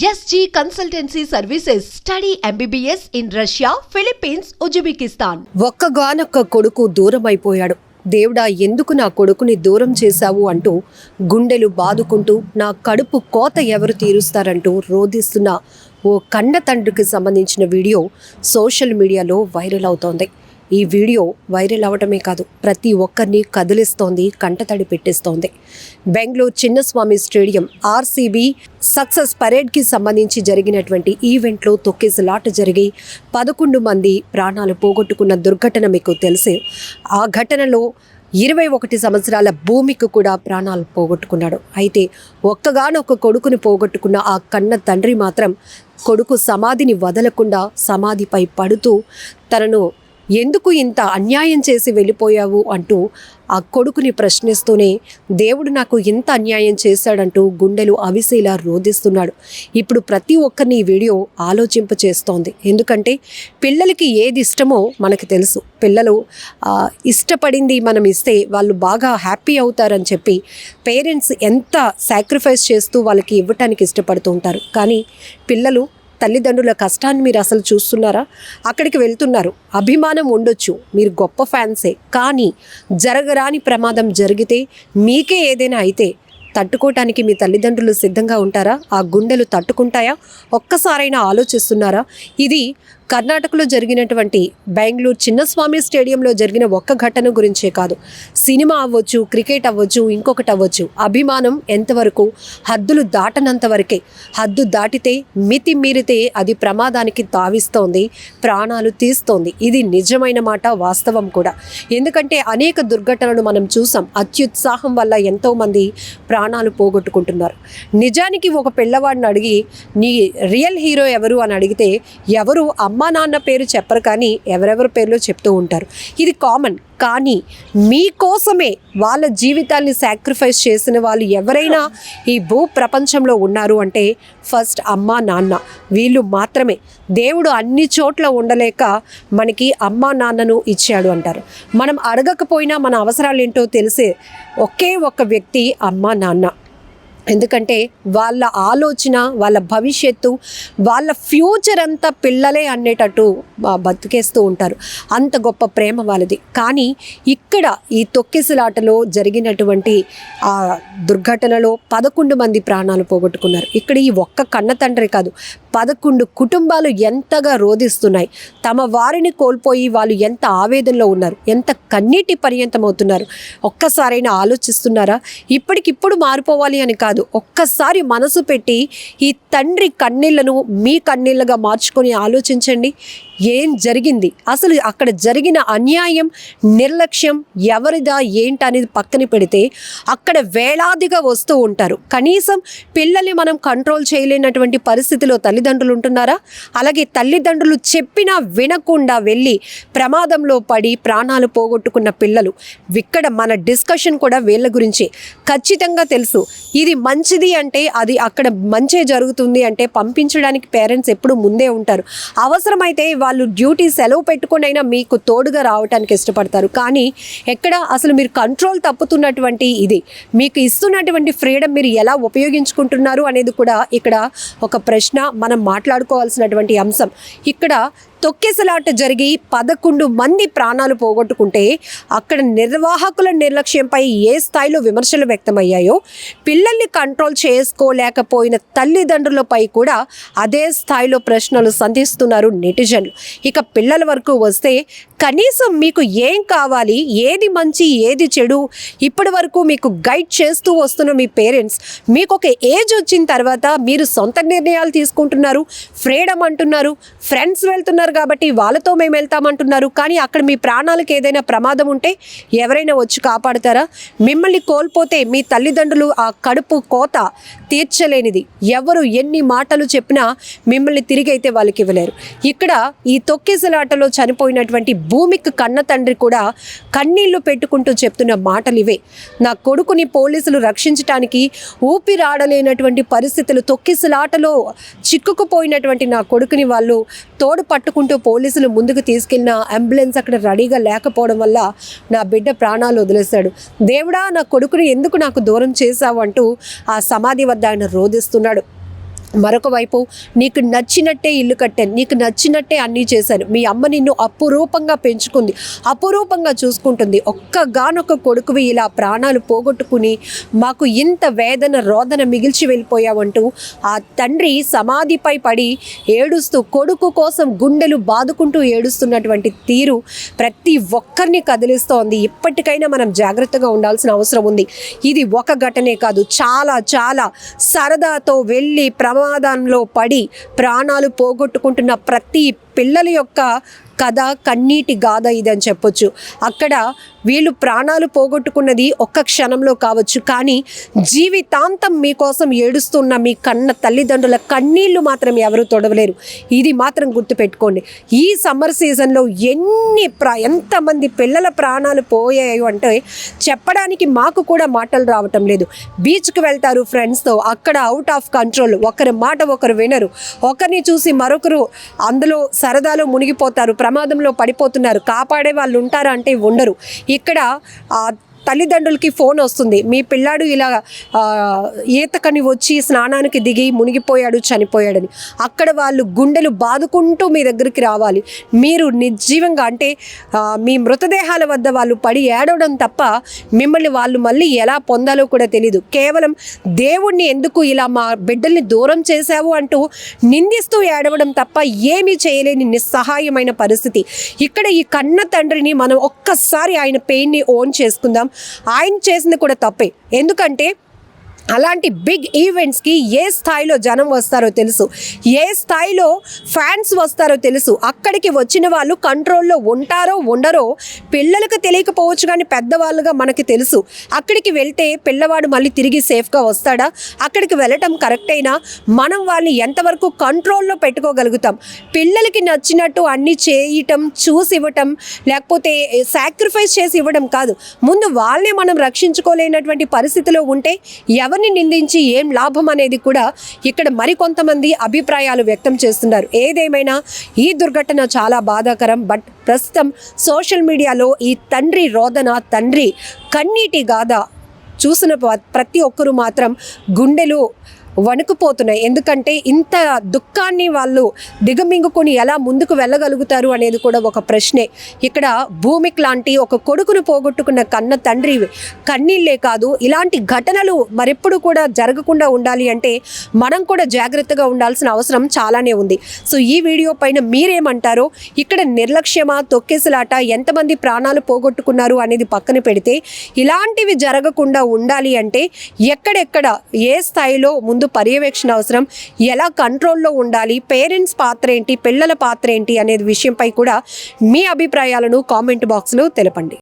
SG Consultancy Services. Study MBBS in Russia, Philippines, Uzbekistan. ఒక్కగానొక్క కొడుకు దూరమైపోయాడు. దేవుడా, ఎందుకు నా కొడుకుని దూరం చేశావు అంటూ గుండెలు బాదుకుంటూ నా కడుపు కోత ఎవరు తీరుస్తారంటూ రోధిస్తున్న ఓ కన్న తండ్రికి సంబంధించిన వీడియో సోషల్ మీడియాలో వైరల్ అవుతోంది. ఈ వీడియో వైరల్ అవటమే కాదు, ప్రతి ఒక్కరిని కదిలిస్తోంది, కంటతడి పెట్టిస్తోంది. Bengaluru Chinnaswamy stadium RCB success పరేడ్కి సంబంధించి జరిగినటువంటి ఈవెంట్లో తొక్కేసలాట జరిగి 11 మంది ప్రాణాలు పోగొట్టుకున్న దుర్ఘటన మీకు తెలిసే. ఆ ఘటనలో 21 సంవత్సరాల భూమికి కూడా ప్రాణాలు పోగొట్టుకున్నాడు. అయితే ఒక్కగానొక్క కొడుకుని పోగొట్టుకున్న ఆ కన్న తండ్రి మాత్రం కొడుకు సమాధిని వదలకుండా సమాధిపై పడుతూ తనను ఎందుకు ఇంత అన్యాయం చేసి వెళ్ళిపోయావు అంటూ ఆ కొడుకుని ప్రశ్నిస్తూనే దేవుడు నాకు ఇంత అన్యాయం చేశాడంటూ గుండెలు అవిసేలా రోధిస్తున్నాడు. ఇప్పుడు ప్రతి ఒక్కరిని ఈ వీడియో ఆలోచింపచేస్తోంది. ఎందుకంటే పిల్లలకి ఏది ఇష్టమో మనకు తెలుసు. పిల్లలు ఇష్టపడింది మనం ఇస్తే వాళ్ళు బాగా హ్యాపీ అవుతారని చెప్పి పేరెంట్స్ ఎంత సాక్రిఫైస్ చేస్తూ వాళ్ళకి ఇవ్వటానికి ఇష్టపడుతూ ఉంటారు. కానీ పిల్లలు తల్లిదండ్రుల కష్టాన్ని మీరు అసలు చూస్తున్నారా? అక్కడికి వెళ్తున్నారు, అభిమానం ఉండొచ్చు, మీరు గొప్ప ఫ్యాన్సే, కానీ జరగరాని ప్రమాదం జరిగితే మీకే ఏదైనా అయితే తట్టుకోవటానికి మీ తల్లిదండ్రులు సిద్ధంగా ఉంటారా? ఆ గుండెలు తట్టుకుంటాయా? ఒక్కసారైనా ఆలోచిస్తున్నారా? ఇది కర్ణాటకలో జరిగినటువంటి బెంగళూరు చిన్నస్వామి స్టేడియంలో జరిగిన ఒక్క ఘటన గురించే కాదు. సినిమా అవ్వచ్చు, క్రికెట్ అవ్వచ్చు, ఇంకొకటి అవ్వచ్చు, అభిమానం ఎంతవరకు హద్దులు దాటనంత వరకే. హద్దు దాటితే, మితి మీరితే అది ప్రమాదానికి తావిస్తోంది, ప్రాణాలు తీస్తోంది. ఇది నిజమైన మాట, వాస్తవం కూడా. ఎందుకంటే అనేక దుర్ఘటనలు మనం చూసాం. అత్యుత్సాహం వల్ల ఎంతోమంది ప్రాణాలు పోగొట్టుకుంటున్నారు. నిజానికి ఒక పిల్లవాడిని అడిగి నీ రియల్ హీరో ఎవరు అని అడిగితే ఎవరు అమ్మా నాన్న పేరు చెప్పరు, కానీ ఎవరెవరి పేర్లో చెప్తూ ఉంటారు. ఇది కామన్. కానీ మీకోసమే వాళ్ళ జీవితాల్ని సాక్రిఫైస్ చేసిన వాళ్ళు ఎవరైనా ఈ భూ ప్రపంచంలో ఉన్నారు అంటే ఫస్ట్ అమ్మా నాన్న, వీళ్ళు మాత్రమే. దేవుడు అన్ని చోట్ల ఉండలేక మనకి అమ్మా నాన్నను ఇచ్చాడు అంటారు. మనం అడగకపోయినా మన అవసరాలు ఏంటో తెలిసే ఒకే ఒక్క వ్యక్తి అమ్మా నాన్న. ఎందుకంటే వాళ్ళ ఆలోచన, వాళ్ళ భవిష్యత్తు, వాళ్ళ ఫ్యూచర్ అంతా పిల్లలే అనేటట్టు బతికేస్తూ ఉంటారు. అంత గొప్ప ప్రేమ వాళ్ళది. కానీ ఇక్కడ ఈ తొక్కిసలాటలో జరిగినటువంటి ఆ దుర్ఘటనలో 11 మంది ప్రాణాలు పోగొట్టుకున్నారు. ఇక్కడ ఈ ఒక్క కన్న తండ్రి కాదు, 11 కుటుంబాలు ఎంతగా రోధిస్తున్నాయి. తమ వారిని కోల్పోయి వాళ్ళు ఎంత ఆవేదనలో ఉన్నారు, ఎంత కన్నీటి పర్యంతం అవుతున్నారు. ఒక్కసారైనా ఆలోచిస్తున్నారా? ఇప్పటికిప్పుడు మారిపోవాలి అని కాదు, ఒక్కసారి మనసు పెట్టి ఈ తండ్రి కన్నీళ్లను మీ కన్నీళ్ళగా మార్చుకొని ఆలోచించండి. ఏం జరిగింది అసలు? అక్కడ జరిగిన అన్యాయం, నిర్లక్ష్యం ఎవరిదా ఏంటనేది పక్కన పెడితే అక్కడ వేలాదిగా వస్తూ ఉంటారు. కనీసం పిల్లల్ని మనం కంట్రోల్ చేయలేనటువంటి పరిస్థితిలో తల్లిదండ్రులు ఉంటున్నారా? అలాగే తల్లిదండ్రులు చెప్పినా వినకుండా వెళ్ళి ప్రమాదంలో పడి ప్రాణాలు పోగొట్టుకున్న పిల్లలు. ఇక్కడ మన డిస్కషన్ కూడా వీళ్ళ గురించి. ఖచ్చితంగా తెలుసు ఇది మంచిది అంటే, అది అక్కడ మంచే జరుగుతుంది అంటే పంపించడానికి పేరెంట్స్ ఎప్పుడు ముందే ఉంటారు. అవసరమైతే వాళ్ళు డ్యూటీ సెలవు పెట్టుకునైనా మీకు తోడుగా రావడానికి ఇష్టపడతారు. కానీ ఎక్కడ అసలు మీరు కంట్రోల్ తప్పుతున్నటువంటి ఇది మీకు ఇస్తున్నటువంటి ఫ్రీడమ్ మీరు ఎలా ఉపయోగించుకుంటున్నారు అనేది కూడా ఇక్కడ ఒక ప్రశ్న, మనం మాట్లాడుకోవాల్సినటువంటి అంశం. ఇక్కడ తొక్కేసలాట జరిగి 11 మంది ప్రాణాలు పోగొట్టుకుంటే అక్కడ నిర్వాహకుల నిర్లక్ష్యంపై ఏ స్థాయిలో విమర్శలు వ్యక్తమయ్యాయో, పిల్లల్ని కంట్రోల్ చేసుకోలేకపోయిన తల్లిదండ్రులపై కూడా అదే స్థాయిలో ప్రశ్నలు సంధిస్తున్నారు నెటిజన్లు. ఇక పిల్లల వరకు వస్తే కనీసం మీకు ఏం కావాలి, ఏది మంచి, ఏది చెడు, ఇప్పటి వరకు మీకు గైడ్ చేస్తూ వస్తున్న మీ పేరెంట్స్ మీకు ఒక ఏజ్ వచ్చిన తర్వాత మీరు సొంత నిర్ణయాలు తీసుకుంటున్నారు, ఫ్రీడమ్ అంటున్నారు, ఫ్రెండ్స్ వెళ్తున్నారు కాబట్టి వాళ్ళతో మేము వెళ్తామంటున్నారు. కానీ అక్కడ మీ ప్రాణాలకు ఏదైనా ప్రమాదం ఉంటే ఎవరైనా వచ్చి కాపాడుతారా? మిమ్మల్ని కోల్పోతే మీ తల్లిదండ్రులు ఆ కడుపు కోత తీర్చలేనిది. ఎవరు ఎన్ని మాటలు చెప్పినా మిమ్మల్ని తిరిగి అయితే వాళ్ళకి ఇవ్వలేరు. ఇక్కడ ఈ తొక్కిసలాటలో చనిపోయినటువంటి భూమికి కన్న తండ్రి కూడా కన్నీళ్లు పెట్టుకుంటూ చెప్తున్న మాటలు ఇవే. నా కొడుకుని పోలీసులు రక్షించడానికి ఊపిరాడలేనటువంటి పరిస్థితులు, తొక్కిసలాటలో చిక్కుకుపోయినటువంటి నా కొడుకుని వాళ్ళు తోడు పట్టుకుంటూ పోలీసులు ముందుకు తీసుకెళ్ళిన అంబులెన్స్ అక్కడ రెడీగా లేకపోవడం వల్ల నా బిడ్డ ప్రాణాలు వదిలేశాడు. దేవుడా, నా కొడుకుని ఎందుకు నాకు దూరం చేశావు అంటూ ఆ సమాధి వద్ద ఆయన రోధిస్తున్నాడు. మరొక వైపు నీకు నచ్చినట్టే ఇల్లు కట్టాను, నీకు నచ్చినట్టే అన్నీ చేశాను, మీ అమ్మ నిన్ను అపురూపంగా పెంచుకుంది, అపురూపంగా చూసుకుంటుంది, ఒక్కగానొక్క కొడుకువి ఇలా ప్రాణాలు పోగొట్టుకుని మాకు ఇంత వేదన రోదన మిగిల్చి వెళ్ళిపోయావంటూ ఆ తండ్రి సమాధిపై పడి ఏడుస్తూ కొడుకు కోసం గుండెలు బాదుకుంటూ ఏడుస్తున్నటువంటి తీరు ప్రతి ఒక్కరిని కదిలిస్తోంది. ఇప్పటికైనా మనం జాగ్రత్తగా ఉండాల్సిన అవసరం ఉంది. ఇది ఒక ఘటనే కాదు, చాలా చాలా సరదాతో వెళ్ళి ప్రమాదంలో పడి ప్రాణాలు పోగొట్టుకుంటున్న ప్రతి పిల్లల యొక్క కథ, కన్నీటి గాథ ఇదని చెప్పొచ్చు. అక్కడ వీళ్ళు ప్రాణాలు పోగొట్టుకున్నది ఒక్క క్షణంలో కావచ్చు, కానీ జీవితాంతం మీకోసం ఏడుస్తున్న మీ కన్న తల్లిదండ్రుల కన్నీళ్లు మాత్రం ఎవరు తొడవలేరు. ఇది మాత్రం గుర్తుపెట్టుకోండి. ఈ సమ్మర్ సీజన్లో ఎంతమంది పిల్లల ప్రాణాలు పోయాయి అంటే చెప్పడానికి మాకు కూడా మాటలు రావటం లేదు. బీచ్కి వెళ్తారు ఫ్రెండ్స్తో, అక్కడ అవుట్ ఆఫ్ కంట్రోల్, ఒకరి మాట ఒకరు వినరు, ఒకరిని చూసి మరొకరు అందులో సరదాలో మునిగిపోతారు, ప్రమాదంలో పడిపోతున్నారు. కాపాడే వాళ్ళు ఉంటారా అంటే ఉండరు. ఇక్కడ తల్లిదండ్రులకి ఫోన్ వస్తుంది, మీ పిల్లాడు ఇలా ఈతకని వచ్చి స్నానానికి దిగి మునిగిపోయాడు, చనిపోయాడని. అక్కడ వాళ్ళు గుండెలు బాదుకుంటూ మీ దగ్గరికి రావాలి. మీరు నిర్జీవంగా అంటే మీ మృతదేహాల వద్ద వాళ్ళు పడి ఏడవడం తప్ప మిమ్మల్ని వాళ్ళు మళ్ళీ ఎలా పొందాలో కూడా తెలీదు. కేవలం దేవుణ్ణి ఎందుకు ఇలా మా బిడ్డల్ని దూరం చేశావు అంటూ నిందిస్తూ ఏడవడం తప్ప ఏమీ చేయలేని నిస్సహాయమైన పరిస్థితి. ఇక్కడ ఈ కన్న తండ్రిని మనం ఒక్కసారి ఆయన పెయిన్ని ఓన్ చేసుకుందాం. ఆయన చేసింది కూడా తప్పే, ఎందుకంటే అలాంటి బిగ్ ఈవెంట్స్కి ఏ స్థాయిలో జనం వస్తారో తెలుసు, ఏ స్థాయిలో ఫ్యాన్స్ వస్తారో తెలుసు. అక్కడికి వచ్చిన వాళ్ళు కంట్రోల్లో ఉంటారో ఉండరో పిల్లలకు తెలియకపోవచ్చు, కానీ పెద్దవాళ్ళుగా మనకి తెలుసు. అక్కడికి వెళ్తే పిల్లవాడు మళ్ళీ తిరిగి సేఫ్గా వస్తాడా, అక్కడికి వెళ్ళటం కరెక్ట్ అయినా మనం వాళ్ళని ఎంతవరకు కంట్రోల్లో పెట్టుకోగలుగుతాం. పిల్లలకి నచ్చినట్టు అన్నీ చేయటం, చూసి ఇవ్వటం, లేకపోతే సాక్రిఫైస్ చేసి ఇవ్వడం కాదు. ముందు వాళ్ళని మనం రక్షించుకోలేనటువంటి పరిస్థితిలో ఉంటే ఎవరిని నిందించి ఏం లాభం అనేది కూడా ఇక్కడ మరికొంతమంది అభిప్రాయాలు వ్యక్తం చేస్తున్నారు. ఏదేమైనా ఈ దుర్ఘటన చాలా బాధాకరం. బట్ ప్రస్తుతం సోషల్ మీడియాలో ఈ తండ్రి రోదన, తండ్రి కన్నీటి గాథ చూసిన ప్రతి ఒక్కరూ మాత్రం గుండెలు వణుకుపోతున్నాయి. ఎందుకంటే ఇంత దుఃఖాన్ని వాళ్ళు దిగమింగుకొని ఎలా ముందుకు వెళ్ళగలుగుతారు అనేది కూడా ఒక ప్రశ్నే. ఇక్కడ భూమికి లాంటి ఒక కొడుకును పోగొట్టుకున్న కన్న తండ్రి కన్నీళ్ళే కాదు, ఇలాంటి ఘటనలు మరెప్పుడు కూడా జరగకుండా ఉండాలి అంటే మనం కూడా జాగ్రత్తగా ఉండాల్సిన అవసరం చాలానే ఉంది. సో ఈ వీడియో పైన మీరేమంటారో, ఇక్కడ నిర్లక్ష్యమా, తొక్కేసలాట, ఎంతమంది ప్రాణాలు పోగొట్టుకున్నారు అనేది పక్కన పెడితే ఇలాంటివి జరగకుండా ఉండాలి అంటే ఎక్కడెక్కడ ఏ స్థాయిలో ముందు పర్యవేక్షణ అవసరం, ఎలా కంట్రోల్లో ఉండాలి, పేరెంట్స్ పాత్ర ఏంటి, పిల్లల పాత్ర ఏంటి అనేది విషయంపై కూడా మీ అభిప్రాయాలను కామెంట్ బాక్స్లో తెలపండి.